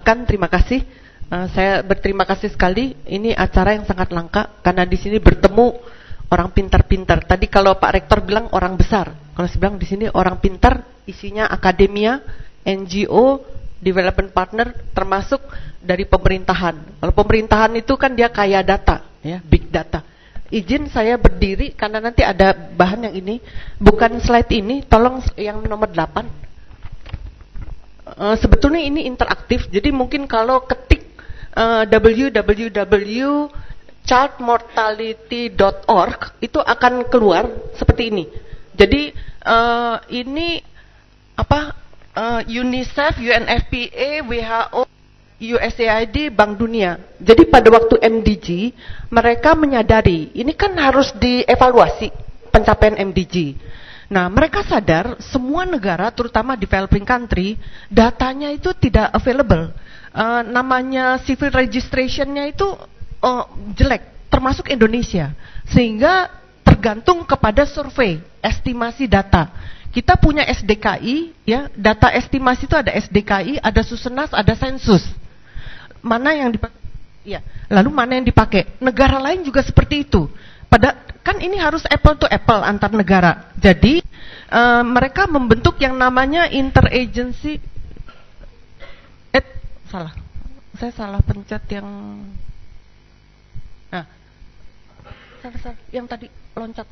Kan terima kasih. Saya berterima kasih sekali. Ini acara yang sangat langka karena di sini bertemu orang pintar-pintar. Tadi kalau Pak Rektor bilang orang besar, kalau saya bilang di sini orang pintar, isinya akademia, NGO, development partner, termasuk dari pemerintahan. Kalau pemerintahan itu kan dia kaya data, ya, big data. Izin saya berdiri karena nanti ada bahan yang ini, bukan slide ini, tolong yang nomor 8. Sebetulnya ini interaktif, jadi mungkin kalau ketik www.chartmortality.org itu akan keluar seperti ini. Jadi ini apa? UNICEF, UNFPA, WHO, USAID, Bank Dunia. Jadi pada waktu MDG mereka menyadari ini kan harus dievaluasi pencapaian MDG. Nah, mereka sadar semua negara, terutama developing country, datanya itu tidak available. Namanya civil registration-nya itu jelek, termasuk Indonesia. Sehingga tergantung kepada survei, estimasi data. Kita punya SDKI, ya, data estimasi itu ada SDKI, ada Susenas, ada sensus. Mana yang dipakai? Ya, lalu mana yang dipakai? Negara lain juga seperti itu. Kan ini harus apple to apple antar negara. Jadi mereka membentuk yang namanya interagency. Saya salah pencet yang. Nah, salah, yang tadi loncat.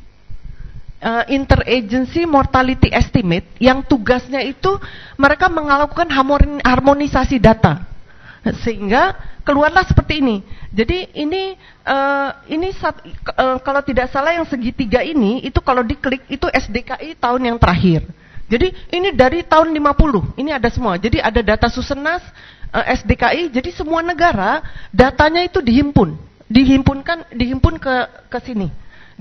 Interagency mortality estimate, yang tugasnya itu mereka melakukan harmonisasi data. Sehingga keluarlah seperti ini. Jadi ini kalau tidak salah yang segitiga ini itu kalau diklik itu SDKI tahun yang terakhir. Jadi ini dari tahun 50. Ini ada semua. Jadi ada data Susenas, SDKI. Jadi semua negara datanya itu dihimpun ke sini.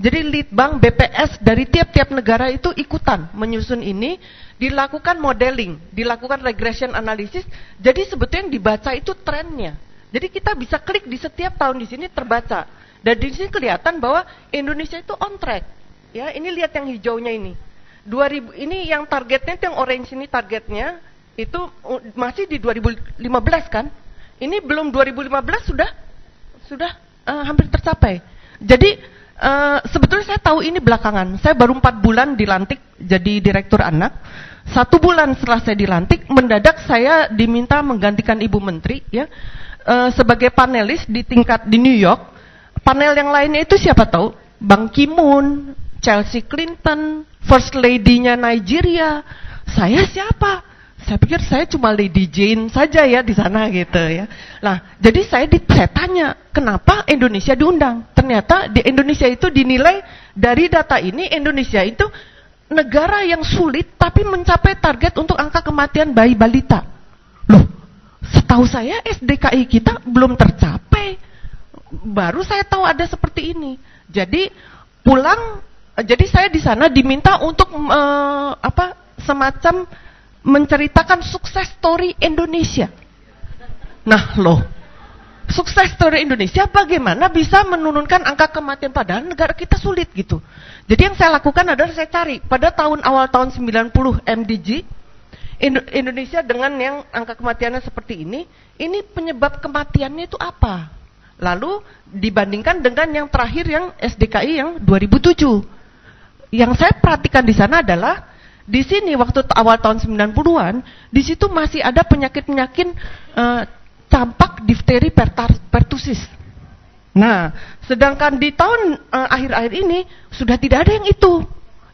Jadi Litbang, BPS dari tiap-tiap negara itu ikutan menyusun ini, dilakukan modeling, dilakukan regression analysis. Jadi sebetulnya yang dibaca itu trennya. Jadi kita bisa klik di setiap tahun di sini terbaca. Dan di sini kelihatan bahwa Indonesia itu on track. Ya, ini lihat yang hijaunya ini. 2000 ini yang targetnya itu yang orange ini targetnya itu masih di 2015 kan? Ini belum 2015 sudah hampir tercapai. Jadi sebetulnya saya tahu ini belakangan. Saya baru 4 bulan dilantik jadi direktur anak. 1 bulan setelah saya dilantik, mendadak saya diminta menggantikan Ibu Menteri, ya, sebagai panelis di New York. Panel yang lainnya itu siapa tahu? Ban Ki-moon, Chelsea Clinton, First Lady-nya Nigeria. Saya siapa? Saya pikir saya cuma Lady Jane saja ya di sana gitu ya. Nah, jadi saya tanya, kenapa Indonesia diundang? Ternyata di Indonesia itu dinilai dari data ini Indonesia itu negara yang sulit tapi mencapai target untuk angka kematian bayi balita. Loh, setahu saya SDKI kita belum tercapai. Baru saya tahu ada seperti ini. Jadi jadi saya di sana diminta untuk semacam menceritakan sukses story Indonesia. Nah loh, sukses story Indonesia bagaimana bisa menurunkan angka kematian padahal negara kita sulit gitu. Jadi yang saya lakukan adalah saya cari pada awal tahun 90 MDG Indonesia dengan yang angka kematiannya seperti ini penyebab kematiannya itu apa? Lalu dibandingkan dengan yang terakhir yang SDKI yang 2007. Yang saya perhatikan di sana adalah di sini waktu awal tahun 90-an, di situ masih ada penyakit-penyakit campak, difteri, pertusis. Nah, sedangkan di tahun akhir-akhir ini sudah tidak ada yang itu.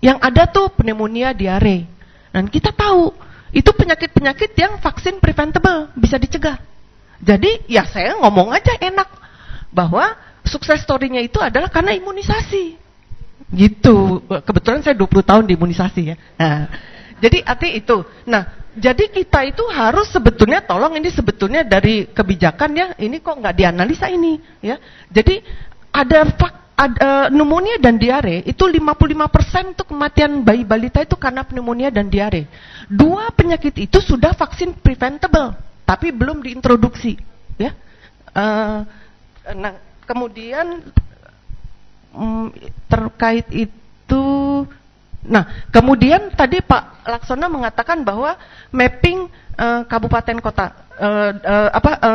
Yang ada tuh pneumonia, diare. Dan kita tahu itu penyakit-penyakit yang vaksin preventable, bisa dicegah. Jadi ya saya ngomong aja enak bahwa sukses story-nya itu adalah karena imunisasi. Gitu. Kebetulan saya 20 tahun di imunisasi ya. Nah, jadi arti itu. Nah, jadi kita itu harus sebetulnya ini sebetulnya dari kebijakan ya, ini kok nggak dianalisa ini ya. Jadi ada pneumonia dan diare itu 55% untuk kematian bayi balita itu karena pneumonia dan diare. 2 penyakit itu sudah vaksin preventable tapi belum diintroduksi ya. Nah, kemudian terkait itu Nah, kemudian tadi Pak Laksono mengatakan bahwa mapping kabupaten kota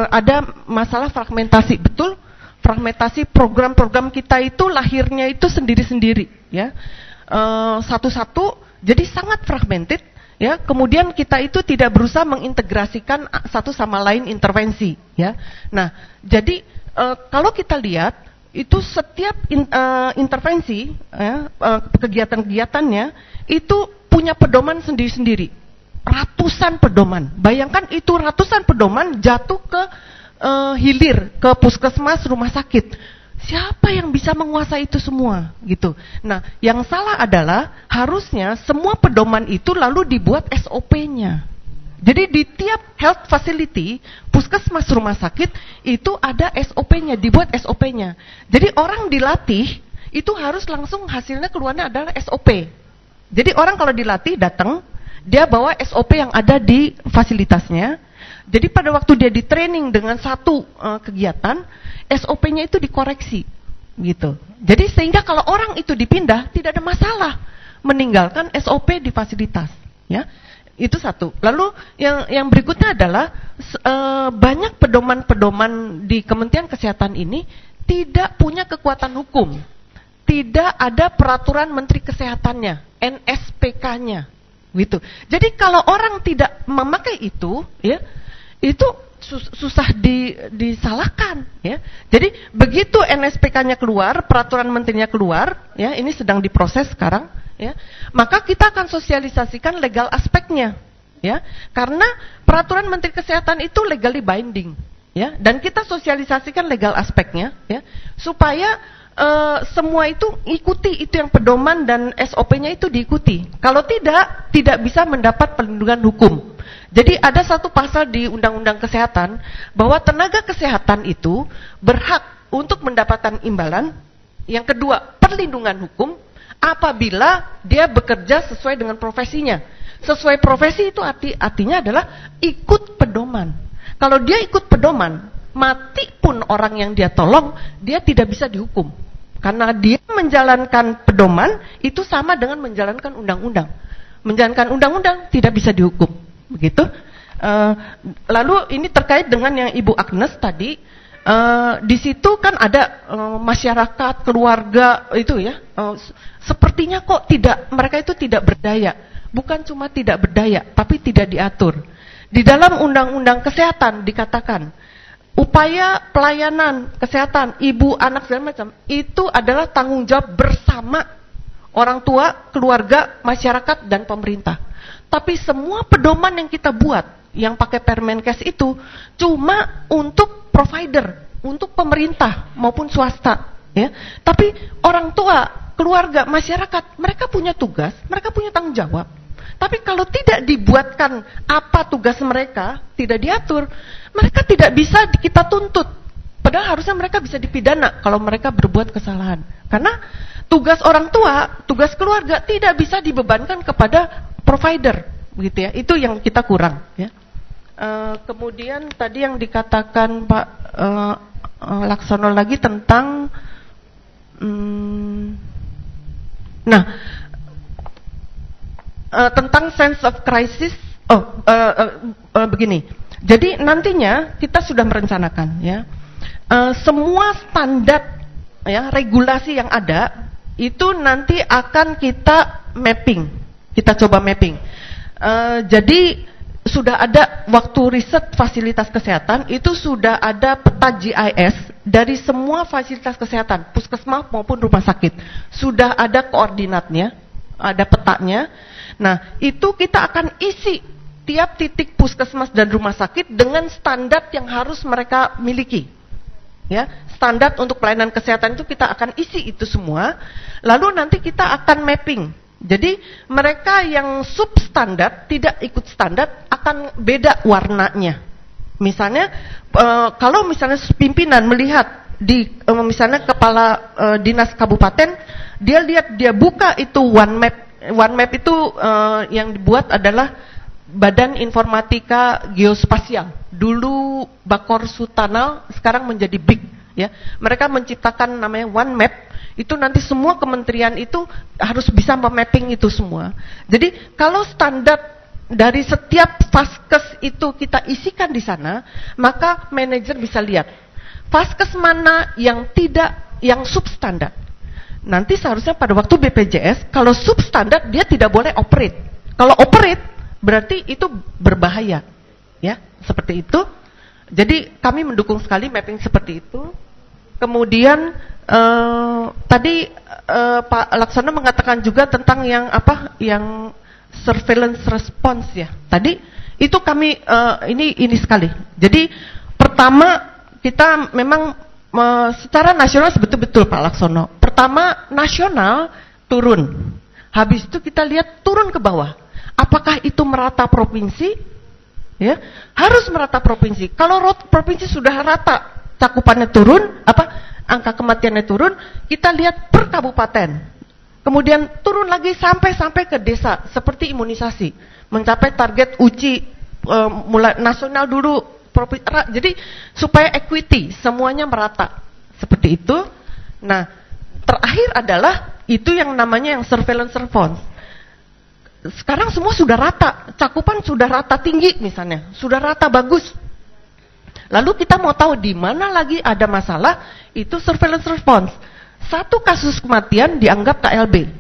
ada masalah fragmentasi, betul? Fragmentasi program-program kita itu lahirnya itu sendiri-sendiri, ya, satu-satu, jadi sangat fragmented, ya. Kemudian kita itu tidak berusaha mengintegrasikan satu sama lain intervensi, ya. Nah, jadi kalau kita lihat itu setiap intervensi, kegiatan-kegiatannya itu punya pedoman sendiri-sendiri, ratusan pedoman. Bayangkan itu ratusan pedoman jatuh ke hilir, ke puskesmas, rumah sakit. Siapa yang bisa menguasai itu semua, gitu. Nah, yang salah adalah harusnya semua pedoman itu lalu dibuat SOP-nya. Jadi di tiap health facility, puskesmas, rumah sakit itu ada SOP-nya, dibuat SOP-nya. Jadi orang dilatih itu harus langsung hasilnya keluarnya adalah SOP. Jadi orang kalau dilatih datang, dia bawa SOP yang ada di fasilitasnya. Jadi pada waktu dia di training dengan satu kegiatan, SOP-nya itu dikoreksi, gitu. Jadi sehingga kalau orang itu dipindah tidak ada masalah meninggalkan SOP di fasilitas, ya. Itu satu. Lalu yang berikutnya adalah banyak pedoman-pedoman di Kementerian Kesehatan ini tidak punya kekuatan hukum. Tidak ada peraturan Menteri Kesehatannya, NSPK-nya, gitu. Jadi kalau orang tidak memakai itu, ya, itu susah disalahkan, ya. Jadi begitu NSPK-nya keluar, peraturan menterinya keluar, ya, ini sedang diproses sekarang, ya. Maka kita akan sosialisasikan legal aspeknya, ya. Karena peraturan Menteri Kesehatan itu legally binding, ya. Dan kita sosialisasikan legal aspeknya, ya, supaya semua itu ikuti itu yang pedoman dan SOP-nya itu diikuti. Kalau tidak bisa mendapat perlindungan hukum. Jadi ada satu pasal di Undang-Undang Kesehatan bahwa tenaga kesehatan itu berhak untuk mendapatkan imbalan. Yang kedua, perlindungan hukum apabila dia bekerja sesuai dengan profesinya. Sesuai profesi itu artinya adalah ikut pedoman. Kalau dia ikut pedoman, mati pun orang yang dia tolong, dia tidak bisa dihukum. Karena dia menjalankan pedoman itu sama dengan menjalankan undang-undang. Menjalankan undang-undang tidak bisa dihukum. Begitu. Lalu ini terkait dengan yang Ibu Agnes tadi, di situ kan ada masyarakat, keluarga itu, ya. Sepertinya kok mereka itu tidak berdaya. Bukan cuma tidak berdaya, tapi tidak diatur. Di dalam Undang-Undang Kesehatan dikatakan upaya pelayanan kesehatan ibu, anak, segala macam itu adalah tanggung jawab bersama orang tua, keluarga, masyarakat, dan pemerintah. Tapi semua pedoman yang kita buat, yang pakai Permenkes itu cuma untuk provider, untuk pemerintah maupun swasta, ya. Tapi orang tua, keluarga, masyarakat, mereka punya tugas, mereka punya tanggung jawab. Tapi kalau tidak dibuatkan apa tugas mereka, tidak diatur, mereka tidak bisa kita tuntut. Padahal harusnya mereka bisa dipidana kalau mereka berbuat kesalahan. Karena tugas orang tua, tugas keluarga tidak bisa dibebankan kepada provider, begitu, ya. Itu yang kita kurang, ya. Kemudian tadi yang dikatakan Pak Laksono lagi tentang tentang sense of crisis. Begini. Jadi nantinya kita sudah merencanakan, ya, semua standar, ya, regulasi yang ada itu nanti akan kita mapping. Kita coba mapping. Jadi sudah ada waktu riset fasilitas kesehatan itu sudah ada peta GIS dari semua fasilitas kesehatan, puskesmas maupun rumah sakit. Sudah ada koordinatnya, ada petanya. Nah, itu kita akan isi tiap titik puskesmas dan rumah sakit dengan standar yang harus mereka miliki. Ya, standar untuk pelayanan kesehatan itu kita akan isi itu semua. Lalu nanti kita akan mapping. Jadi mereka yang substandar, tidak ikut standar, akan beda warnanya. Misalnya, kalau misalnya pimpinan melihat di misalnya kepala dinas kabupaten, dia buka itu one map. One map itu yang dibuat adalah Badan Informatika Geospasial. Dulu Bakor Sutanal, sekarang menjadi BIG. Ya, mereka menciptakan namanya One Map. Itu nanti semua kementerian itu harus bisa memapping itu semua. Jadi kalau standar dari setiap vaskes itu kita isikan di sana, maka manajer bisa lihat vaskes mana yang substandar. Nanti seharusnya pada waktu BPJS, kalau substandar dia tidak boleh operate. Kalau operate berarti itu berbahaya, ya seperti itu. Jadi kami mendukung sekali mapping seperti itu. Kemudian tadi Pak Laksana mengatakan juga tentang yang yang surveillance response ya. Tadi itu kami ini sekali. Jadi pertama kita memang secara nasional betul-betul Pak Laksono. Pertama nasional turun. Habis itu kita lihat turun ke bawah. Apakah itu merata provinsi? Ya, harus merata provinsi. Kalau provinsi sudah rata, cakupannya turun, angka kematiannya turun, kita lihat per kabupaten. Kemudian turun lagi sampai ke desa, seperti imunisasi, mencapai target UCI mulai nasional dulu, jadi supaya equity, semuanya merata, seperti itu. Nah, terakhir adalah itu yang namanya yang surveillance response. Sekarang semua sudah rata, cakupan sudah rata tinggi misalnya, sudah rata bagus. Lalu kita mau tahu di mana lagi ada masalah, itu surveillance response. Satu kasus kematian dianggap KLB.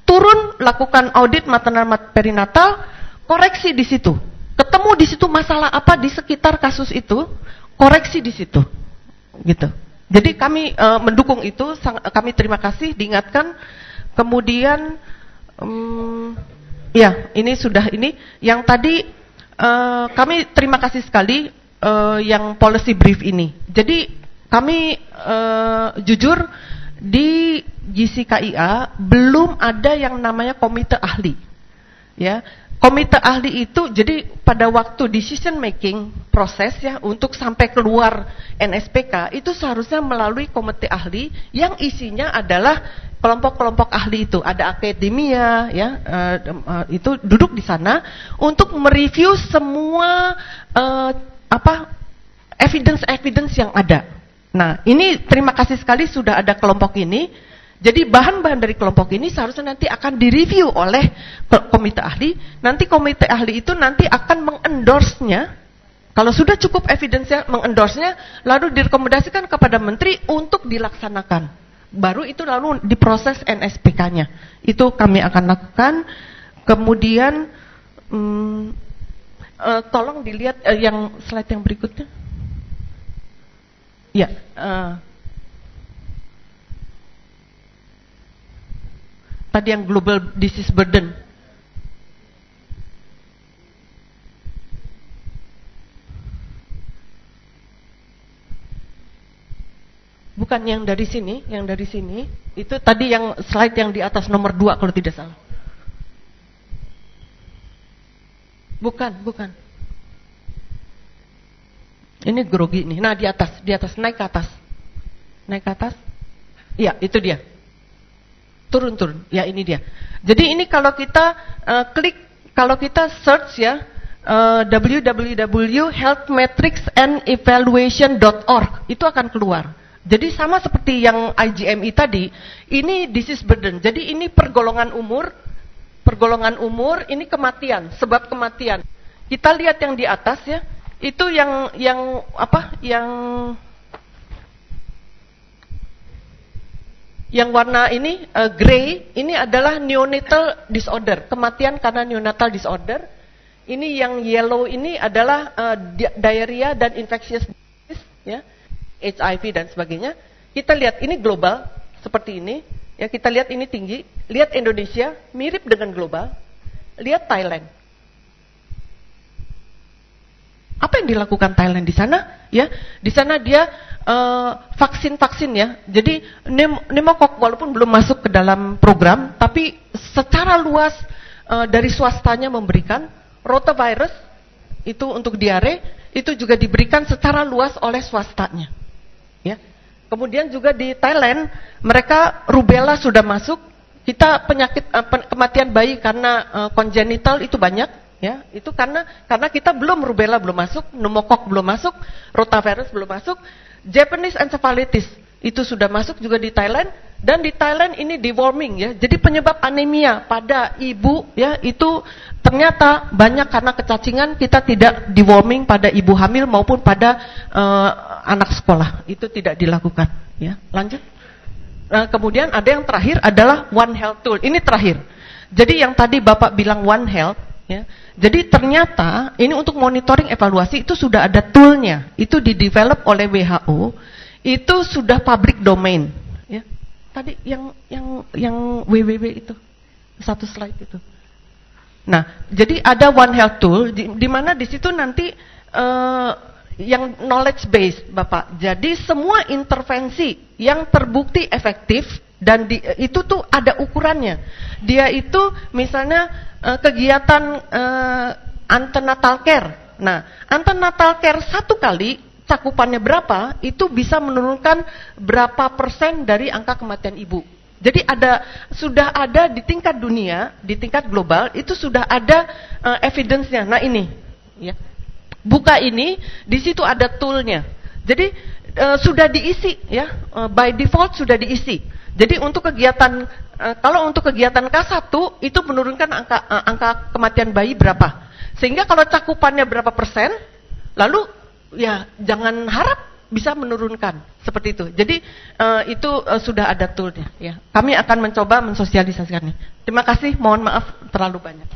Turun, lakukan audit maternal perinatal, koreksi di situ. Ketemu di situ masalah apa di sekitar kasus itu, koreksi di situ. Gitu. Jadi kami mendukung itu, kami terima kasih diingatkan. Kemudian ya, ini sudah ini. Yang tadi kami terima kasih sekali yang policy brief ini. Jadi kami jujur di GCKIA belum ada yang namanya komite ahli. Ya, komite ahli itu jadi pada waktu decision making proses ya untuk sampai keluar NSPK itu seharusnya melalui komite ahli yang isinya adalah kelompok-kelompok ahli itu, ada akademia ya, itu duduk di sana untuk mereview semua evidence yang ada. Nah, ini terima kasih sekali sudah ada kelompok ini. Jadi bahan-bahan dari kelompok ini seharusnya nanti akan direview oleh komite ahli. Nanti komite ahli itu nanti akan mengendorse-nya. Kalau sudah cukup evidence-nya, mengendorse-nya, lalu direkomendasikan kepada menteri untuk dilaksanakan. Baru itu lalu diproses NSPK-nya. Itu kami akan lakukan. Kemudian tolong dilihat yang slide yang berikutnya. Ya, tadi yang global disease burden. Bukan yang dari sini, itu tadi yang slide yang di atas nomor 2 kalau tidak salah. Bukan. Ini grogi nih. Nah, di atas, naik ke atas. Iya, itu dia. Turun. Ya, ini dia. Jadi ini kalau kita kalau kita search ya, www.healthmetricsandevaluation.org itu akan keluar. Jadi sama seperti yang IGMI tadi, ini disease burden. Jadi ini pergolongan umur, ini kematian, sebab kematian. Kita lihat yang di atas ya, itu yang warna ini gray, ini adalah neonatal disorder, kematian karena neonatal disorder. Ini yang yellow ini adalah diarrhea dan infectious disease, ya, HIV dan sebagainya. Kita lihat ini global seperti ini, ya, kita lihat ini tinggi. Lihat Indonesia mirip dengan global. Lihat Thailand. Apa yang dilakukan Thailand di sana? Ya, di sana dia vaksin ya. Jadi pneumokok walaupun belum masuk ke dalam program, tapi secara luas dari swastanya memberikan. Rotavirus itu untuk diare itu juga diberikan secara luas oleh swastanya. Ya. Kemudian juga di Thailand mereka rubella sudah masuk. Kita penyakit kematian bayi karena congenital itu banyak. ya. Itu karena kita rubella belum masuk, pneumokok belum masuk, rotavirus belum masuk, Japanese encephalitis itu sudah masuk juga di Thailand, dan di Thailand ini deworming ya. Jadi penyebab anemia pada ibu ya itu ternyata banyak karena kecacingan, kita tidak deworming pada ibu hamil maupun pada anak sekolah. Itu tidak dilakukan ya. Lanjut. Kemudian ada yang terakhir adalah One Health Tool. Ini terakhir. Jadi yang tadi Bapak bilang One Health ya. Jadi ternyata ini untuk monitoring evaluasi itu sudah ada toolnya. Itu di-develop oleh WHO. Itu sudah public domain ya. Tadi yang www itu satu slide itu. Nah, jadi ada One Health Tool di mana di situ nanti yang knowledge base Bapak. Jadi semua intervensi yang terbukti efektif dan itu tuh ada ukurannya. Dia itu misalnya kegiatan antenatal care. Nah, antenatal care satu kali cakupannya berapa, itu bisa menurunkan berapa persen dari angka kematian ibu. Jadi sudah ada di tingkat dunia, di tingkat global, itu sudah ada evidence-nya. Nah ini, ya. Buka ini, di situ ada tool-nya. Jadi sudah diisi, ya, by default sudah diisi. Jadi untuk kegiatan, kalau untuk kegiatan K1, itu menurunkan angka kematian bayi berapa. Sehingga kalau cakupannya berapa persen, lalu ya jangan harap bisa menurunkan seperti itu. Jadi itu sudah ada toolnya ya. Kami akan mencoba mensosialisasikannya. Terima kasih, mohon maaf terlalu banyak.